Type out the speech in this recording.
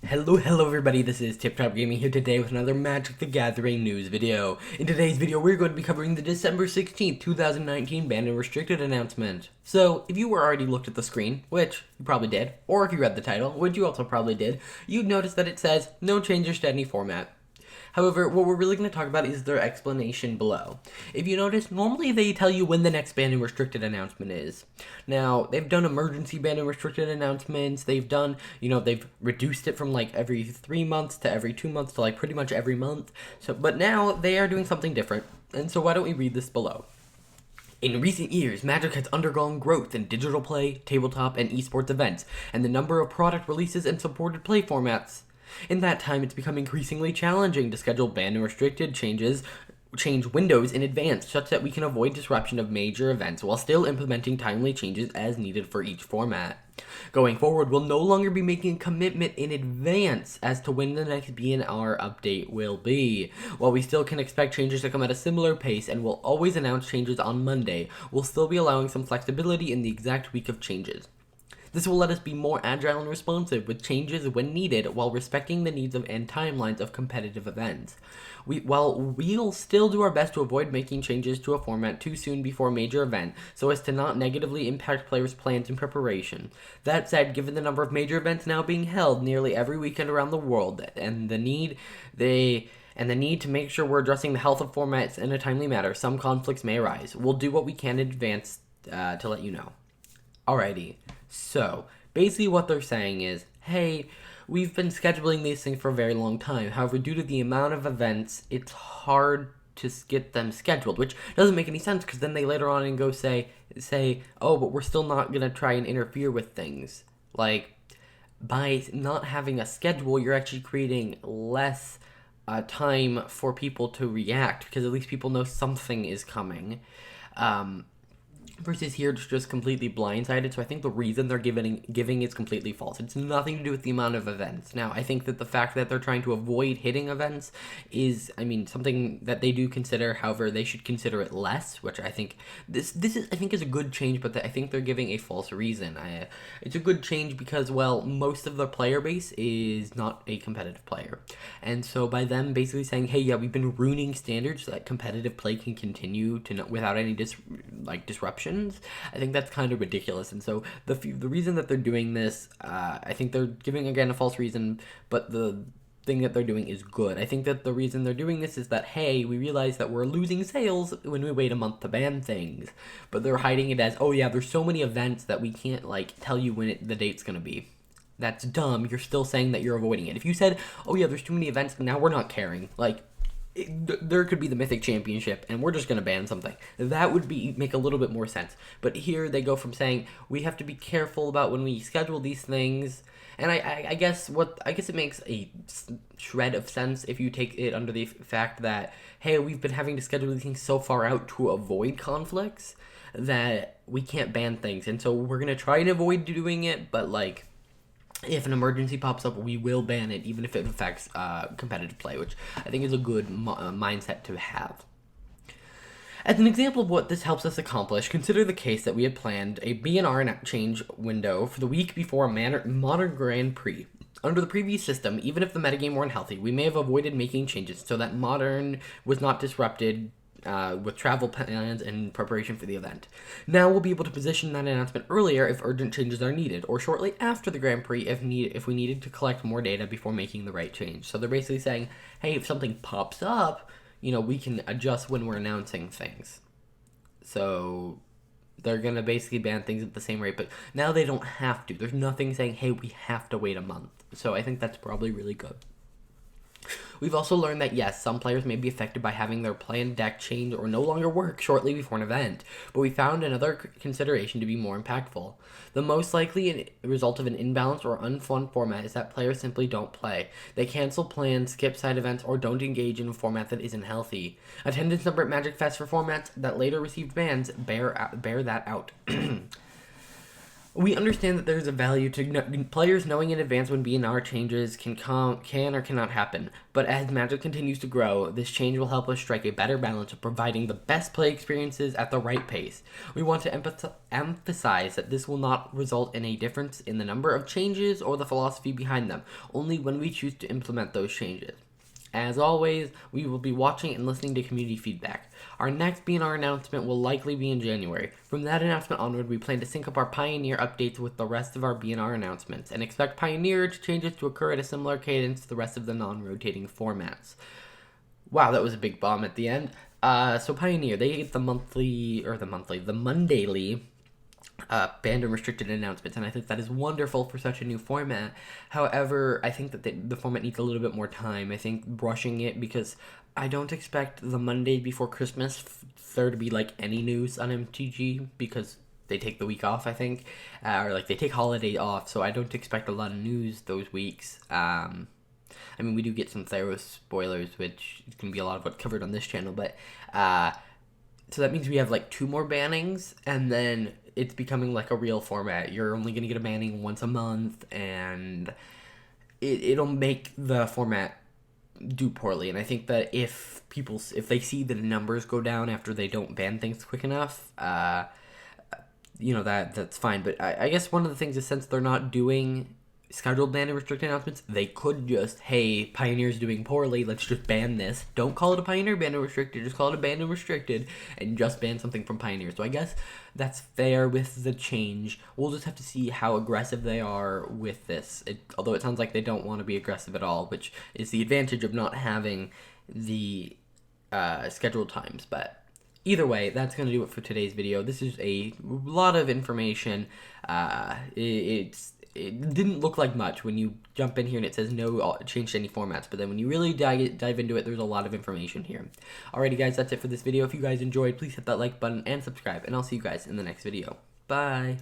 Hello everybody, this is Tip Top Gaming here today with another Magic the Gathering news video. In today's video, we're going to be covering the December 16th, 2019 Banned and Restricted announcement. So, if you already looked at the screen, which you probably did, or if you read the title, which you also probably did, you'd notice that it says, no changes to any format. However, what we're really going to talk about is their explanation below. If you notice, normally they tell you when the next banned and restricted announcement is. Now, they've done emergency banned and restricted announcements. They've done, they've reduced it from like every 3 months to every 2 months to like pretty much every month. But now they are doing something different. And so why don't we read this below? In recent years, Magic has undergone growth in digital play, tabletop, and esports events, and the number of product releases and supported play formats. In that time, it's become increasingly challenging to schedule banned and restricted change windows in advance such that we can avoid disruption of major events while still implementing timely changes as needed for each format. Going forward, we'll no longer be making a commitment in advance as to when the next B&R update will be. While we still can expect changes to come at a similar pace and will always announce changes on Monday, we'll still be allowing some flexibility in the exact week of changes. This will let us be more agile and responsive with changes when needed while respecting the needs of and timelines of competitive events. While we'll still do our best to avoid making changes to a format too soon before a major event so as to not negatively impact players' plans and preparation. That said, given the number of major events now being held nearly every weekend around the world and the need to make sure we're addressing the health of formats in a timely manner, some conflicts may arise. We'll do what we can in advance to let you know. Alrighty, so basically what they're saying is, hey, we've been scheduling these things for a very long time. However, due to the amount of events, it's hard to get them scheduled, which doesn't make any sense because then they later on and go say, oh, but we're still not going to try and interfere with things. Like, by not having a schedule, you're actually creating less time for people to react because at least people know something is coming. Versus here, it's just completely blindsided. So I think the reason they're giving is completely false. It's nothing to do with the amount of events. Now, I think that the fact that they're trying to avoid hitting events is, something that they do consider. However, they should consider it less, which I think this is a good change. But I think they're giving a false reason. It's a good change because, well, most of the player base is not a competitive player, and so by them basically saying, hey, yeah, we've been ruining standards so that competitive play can continue without any disruption. I think that's kind of ridiculous, and so the reason that they're doing this, I think they're giving again a false reason, but the thing that they're doing is good. I think that the reason they're doing this is that, hey, we realize that we're losing sales when we wait a month to ban things, but they're hiding it as, oh yeah, there's so many events that we can't tell you when the date's gonna be. That's dumb. You're still saying that you're avoiding it. If you said, oh yeah, there's too many events, now we're not caring, there could be the Mythic Championship, and we're just going to ban something. That would make a little bit more sense. But here they go from saying, we have to be careful about when we schedule these things, and I guess it makes a shred of sense if you take it under the fact that, hey, we've been having to schedule these things so far out to avoid conflicts that we can't ban things, and so we're going to try and avoid doing it, but if an emergency pops up, we will ban it, even if it affects competitive play, which I think is a good mindset to have. As an example of what this helps us accomplish, consider the case that we had planned a B&R change window for the week before a Modern Grand Prix. Under the previous system, even if the metagame weren't healthy, we may have avoided making changes so that Modern was not disrupted with travel plans and preparation for the event. Now we'll be able to position that announcement earlier if urgent changes are needed, or shortly after the Grand Prix if we needed to collect more data before making the right change. So they're basically saying, hey, if something pops up, we can adjust when we're announcing things. So they're going to basically ban things at the same rate, but now they don't have to. There's nothing saying, hey, we have to wait a month. So I think that's probably really good. We've also learned that, yes, some players may be affected by having their planned deck change or no longer work shortly before an event, but we found another consideration to be more impactful. The most likely result of an imbalanced or unfun format is that players simply don't play. They cancel plans, skip side events, or don't engage in a format that isn't healthy. Attendance number at Magic Fest for formats that later received bans bear that out. We understand that there's a value to players knowing in advance when B&R changes can or cannot happen, but as Magic continues to grow, this change will help us strike a better balance of providing the best play experiences at the right pace. We want to emphasize that this will not result in a difference in the number of changes or the philosophy behind them, only when we choose to implement those changes. As always, we will be watching and listening to community feedback. Our next B&R announcement will likely be in January. From that announcement onward, we plan to sync up our Pioneer updates with the rest of our B&R announcements, and expect Pioneer changes to occur at a similar cadence to the rest of the non-rotating formats. Wow, that was a big bomb at the end. So Pioneer, they get the Mondayly banned and restricted announcements, and I think that is wonderful for such a new format. However, I think that the format needs a little bit more time. I think rushing it, because I don't expect the Monday before Christmas there to be like any news on MTG, because they take the week off, I think, or like they take holiday off, so I don't expect a lot of news those weeks. I mean, we do get some Theros spoilers, which is going to be a lot of what covered on this channel, but so that means we have like 2 more bannings, and then it's becoming like a real format. You're only going to get a banning once a month, and it'll make the format do poorly. And I think that if they see the numbers go down after they don't ban things quick enough, that's fine. But I guess one of the things is, since they're not doing scheduled ban and restricted announcements, they could just, hey, Pioneer's doing poorly, let's just ban this. Don't call it a Pioneer ban and restricted, just call it a ban and restricted, and just ban something from Pioneer. So I guess that's fair with the change. We'll just have to see how aggressive they are with this, although it sounds like they don't want to be aggressive at all, which is the advantage of not having the scheduled times. But either way, that's going to do it for today's video. This is a lot of information. It didn't look like much when you jump in here and it says no change to any formats, but then when you really dive into it, there's a lot of information here. Alrighty guys, that's it for this video. If you guys enjoyed, please hit that like button and subscribe, and I'll see you guys in the next video. Bye!